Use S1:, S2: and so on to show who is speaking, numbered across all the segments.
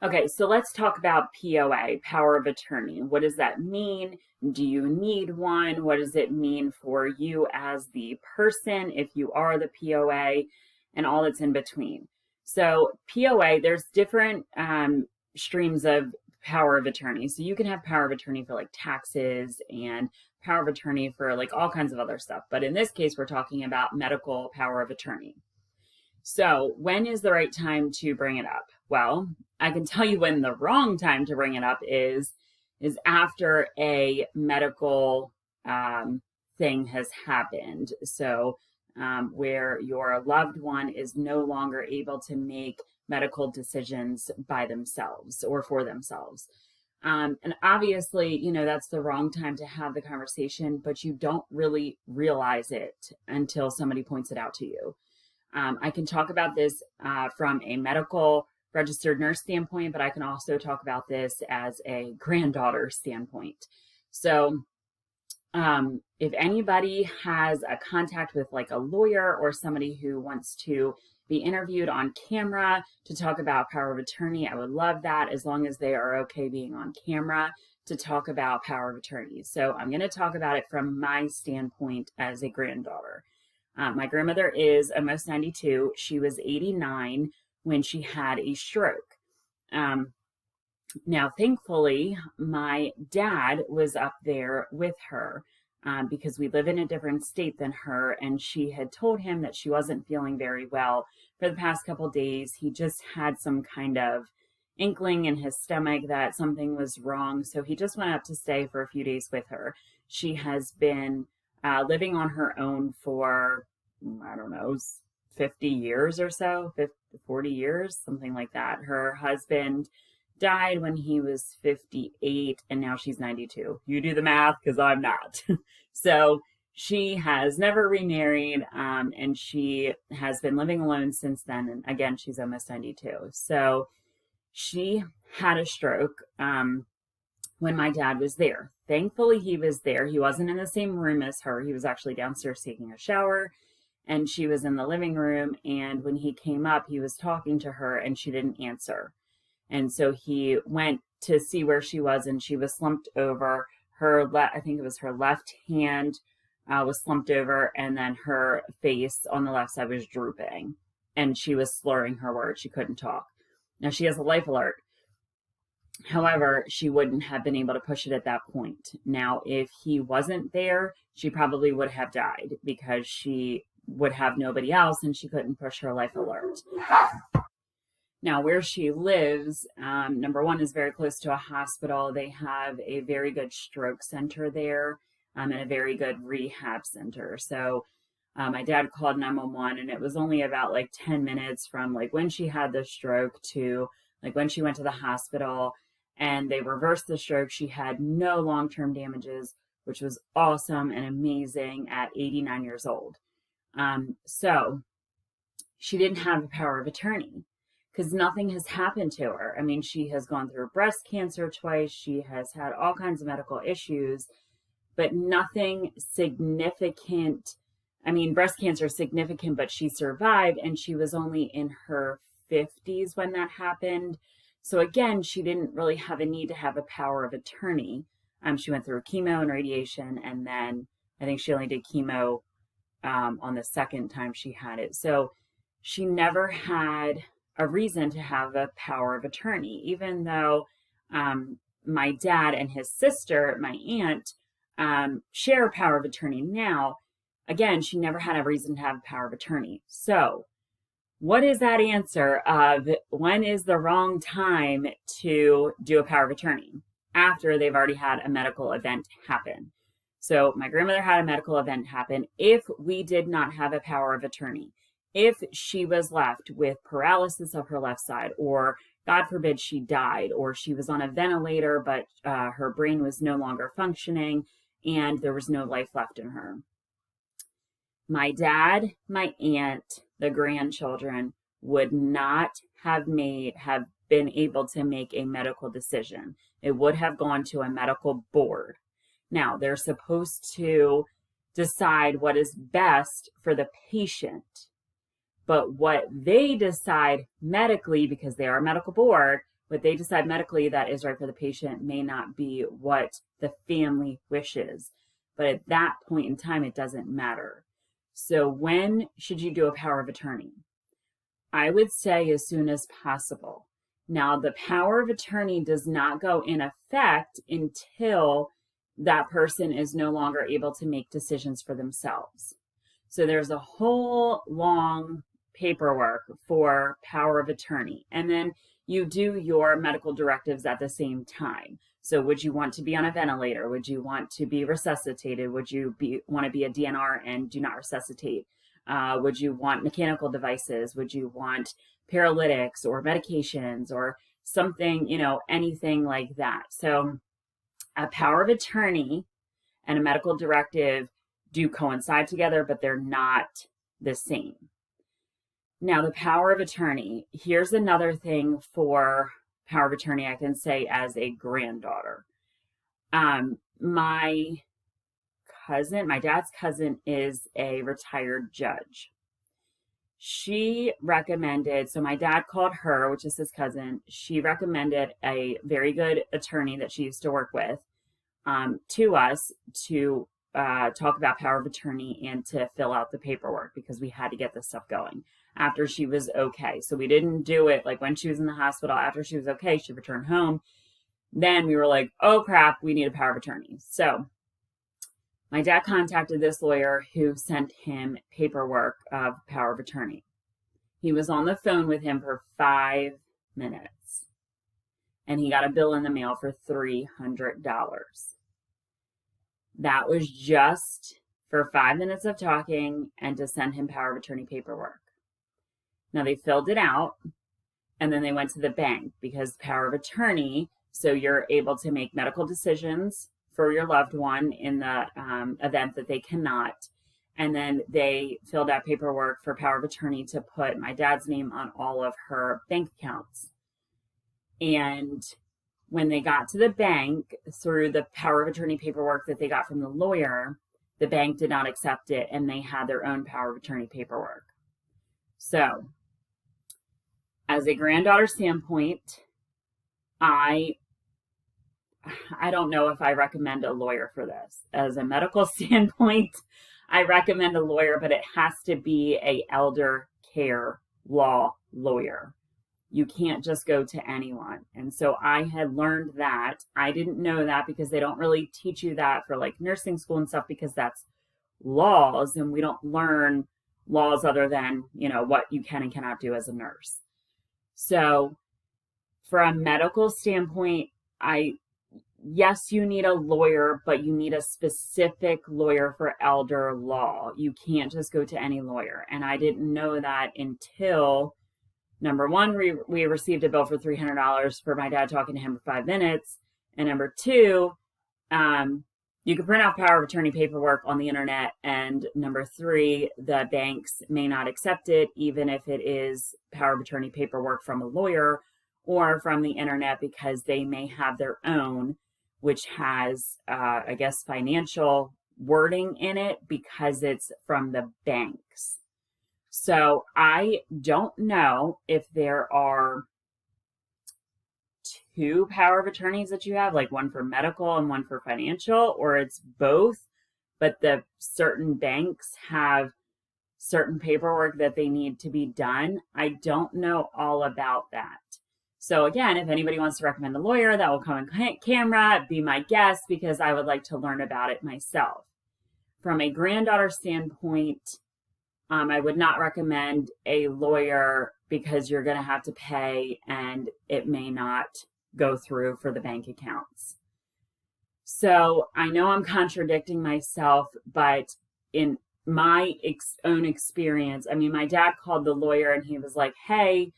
S1: Okay, so let's talk about POA, power of attorney. What does that mean? Do you need one? What does it mean for you as the person if you are the POA and all that's in between? So, POA, there's different streams of power of attorney. So, you can have power of attorney for like taxes and power of attorney for like all kinds of other stuff. But in this case, we're talking about medical power of attorney. So, when is the right time to bring it up? Well, I can tell you when the wrong time to bring it up is after a medical thing has happened. So, where your loved one is no longer able to make medical decisions by themselves or for themselves. And obviously, that's the wrong time to have the conversation, but you don't really realize it until somebody points it out to you. I can talk about this from a medical registered nurse standpoint, but I can also talk about this as a granddaughter standpoint. So if anybody has a contact with like a lawyer or somebody who wants to be interviewed on camera to talk about power of attorney, I would love that, as long as they are okay being on camera to talk about power of attorney. So I'm going to talk about it from my standpoint as a granddaughter. My grandmother is almost 92. She was 89 when she had a stroke. Now, thankfully, my dad was up there with her because we live in a different state than her, and she had told him that she wasn't feeling very well for the past couple days. He just had some kind of inkling in his stomach that something was wrong, so he just went up to stay for a few days with her. She has been living on her own for, I don't know, 50 years or so, 50, 40 years, something like that. Her husband died when he was 58, and now she's 92. You do the math, because I'm not. So she has never remarried, and she has been living alone since then. And again, she's almost 92. So she had a stroke when my dad was there. Thankfully, he was there. He wasn't in the same room as her. He was actually downstairs taking a shower, and she was in the living room. And when he came up, he was talking to her, and she didn't answer. And so he went to see where she was, and she was slumped over. I think it was her left hand was slumped over, and then her face on the left side was drooping, and she was slurring her words. She couldn't talk. Now, she has a life alert. However, she wouldn't have been able to push it at that point. Now, if he wasn't there, she probably would have died because she would have nobody else, and she couldn't push her life alert. Now, where she lives, number one, is very close to a hospital. They have a very good stroke center there, and a very good rehab center. So my dad called 911, and it was only about like 10 minutes from like when she had the stroke to like when she went to the hospital, and they reversed the stroke. She had no long-term damages, which was awesome and amazing at 89 years old. So she didn't have a power of attorney, because nothing has happened to her. I mean, she has gone through breast cancer twice. She has had all kinds of medical issues, but nothing significant. I mean, breast cancer is significant, but she survived, and she was only in her 50s when that happened. So again, she didn't really have a need to have a power of attorney. She went through chemo and radiation, and then I think she only did chemo on the second time she had it. So she never had a reason to have a power of attorney, even though my dad and his sister, my aunt, share a power of attorney now. Again, she never had a reason to have a power of attorney. So what is that answer of when is the wrong time to do a power of attorney? After they've already had a medical event happen. So my grandmother had a medical event happen. If we did not have a power of attorney, if she was left with paralysis of her left side, or God forbid she died, or she was on a ventilator, but her brain was no longer functioning and there was no life left in her, my dad, my aunt, the grandchildren would not have been able to make a medical decision. It would have gone to a medical board. Now, they're supposed to decide what is best for the patient. But what they decide medically, because they are a medical board, What they decide medically that is right for the patient may not be what the family wishes. But at that point in time, it doesn't matter. So when should you do a power of attorney? I would say as soon as possible. Now, the power of attorney does not go in effect until that person is no longer able to make decisions for themselves. So there's a whole long paperwork for power of attorney. And then you do your medical directives at the same time. So would you want to be on a ventilator? Would you want to be resuscitated? Would you want to be a DNR and do not resuscitate? Would you want mechanical devices? Would you want paralytics or medications or something, anything like that? So a power of attorney and a medical directive do coincide together, but they're not the same. Now, the power of attorney, here's another thing for power of attorney I can say as a granddaughter. My dad's cousin is a retired judge. She recommended, so my dad called her, which is his cousin, she recommended a very good attorney that she used to work with to us to talk about power of attorney and to fill out the paperwork because we had to get this stuff going after she was okay. So we didn't do it like when she was in the hospital. After she was okay, she returned home. Then we were like, oh crap, we need a power of attorney. So my dad contacted this lawyer who sent him paperwork of power of attorney. He was on the phone with him for 5 minutes and he got a bill in the mail for $300. That was just for 5 minutes of talking and to send him power of attorney paperwork. Now they filled it out and then they went to the bank because power of attorney, so you're able to make medical decisions for your loved one in the event that they cannot. And then they filled out paperwork for power of attorney to put my dad's name on all of her bank accounts. And when they got to the bank through the power of attorney paperwork that they got from the lawyer, the bank did not accept it and they had their own power of attorney paperwork. So as a granddaughter standpoint, I don't know if I recommend a lawyer for this. As a medical standpoint, I recommend a lawyer, but it has to be a elder care law lawyer. You can't just go to anyone. And so I had learned that. I didn't know that because they don't really teach you that for like nursing school and stuff because that's laws and we don't learn laws other than, what you can and cannot do as a nurse. So for a medical standpoint, yes, you need a lawyer, but you need a specific lawyer for elder law. You can't just go to any lawyer. And I didn't know that until, number one, we received a bill for $300 for my dad talking to him for 5 minutes. And number two, you can print out power of attorney paperwork on the internet. And number three, the banks may not accept it, even if it is power of attorney paperwork from a lawyer or from the internet, because they may have their own, which has, financial wording in it because it's from the banks. So I don't know if there are 2 power of attorneys that you have, like one for medical and one for financial, or it's both, but the certain banks have certain paperwork that they need to be done. I don't know all about that. So again, if anybody wants to recommend a lawyer that will come on camera, be my guest because I would like to learn about it myself. From a granddaughter standpoint, I would not recommend a lawyer because you're going to have to pay and it may not go through for the bank accounts. So I know I'm contradicting myself, but in my own experience, my dad called the lawyer and he was like, hey,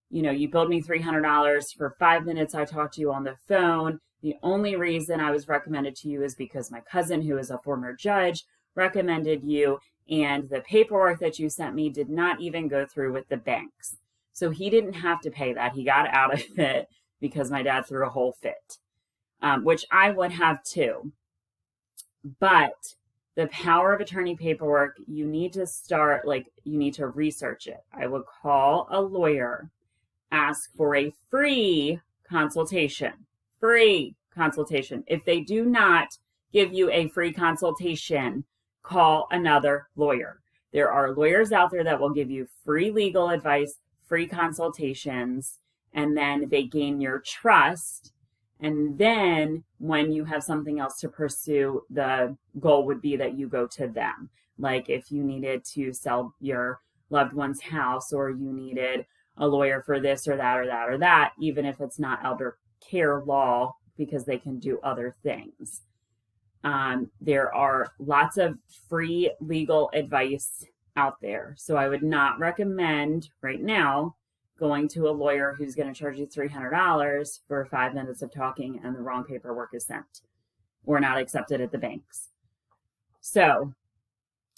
S1: you billed me $300 for 5 minutes. I talked to you on the phone. The only reason I was recommended to you is because my cousin, who is a former judge, recommended you. And the paperwork that you sent me did not even go through with the banks. So he didn't have to pay that. He got out of it because my dad threw a whole fit, which I would have too. But the power of attorney paperwork, you need to start, you need to research it. I would call a lawyer, ask for a free consultation. Free consultation. If they do not give you a free consultation, call another lawyer. There are lawyers out there that will give you free legal advice, free consultations, and then they gain your trust. And then when you have something else to pursue, the goal would be that you go to them. Like if you needed to sell your loved one's house, or you needed a lawyer for this or that or that or that, even if it's not elder care law, because they can do other things. There are lots of free legal advice out there. So I would not recommend right now going to a lawyer who's going to charge you $300 for 5 minutes of talking and the wrong paperwork is sent or not accepted at the banks. So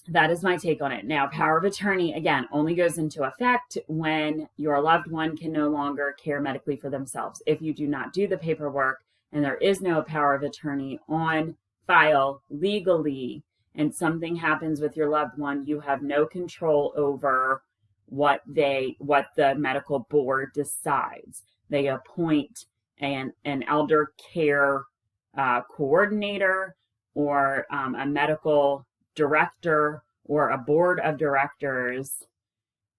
S1: that is my take on it. Now, power of attorney, again, only goes into effect when your loved one can no longer care medically for themselves. If you do not do the paperwork and there is no power of attorney on file legally, and something happens with your loved one, you have no control over what the medical board decides. They appoint an elder care coordinator or a medical director or a board of directors,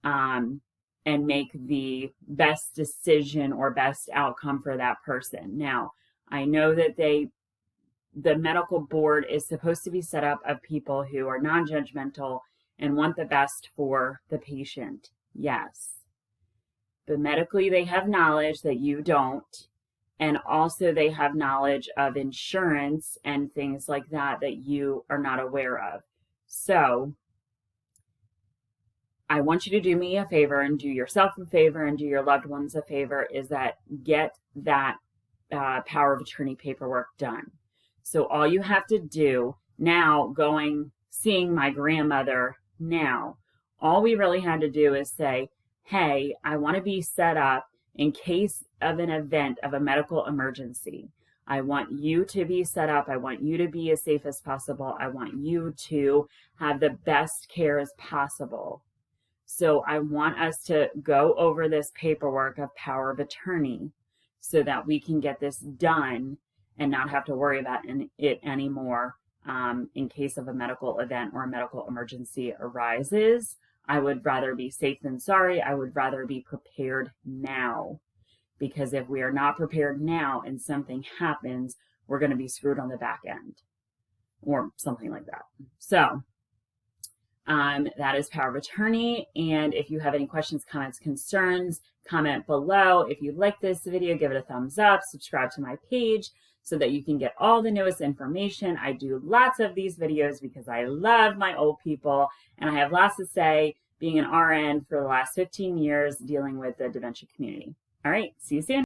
S1: and make the best decision or best outcome for that person. Now, I know that the medical board is supposed to be set up of people who are non-judgmental and want the best for the patient. Yes. But medically, they have knowledge that you don't. And also they have knowledge of insurance and things like that that you are not aware of. So I want you to do me a favor and do yourself a favor and do your loved ones a favor, is that get that power of attorney paperwork done. So all you have to do now, seeing my grandmother now, all we really had to do is say, hey, I want to be set up in case of an event of a medical emergency. I want you to be set up. I want you to be as safe as possible. I want you to have the best care as possible. So I want us to go over this paperwork of power of attorney so that we can get this done and not have to worry about it anymore in case of a medical event or a medical emergency arises. I would rather be safe than sorry. I would rather be prepared now, because if we are not prepared now and something happens, we're going to be screwed on the back end or something like that. So that is power of attorney. And if you have any questions, comments, concerns, comment below. If you like this video, give it a thumbs up, subscribe to my page so that you can get all the newest information. I do lots of these videos because I love my old people and I have lots to say, being an RN for the last 15 years dealing with the dementia community. All right, see you soon.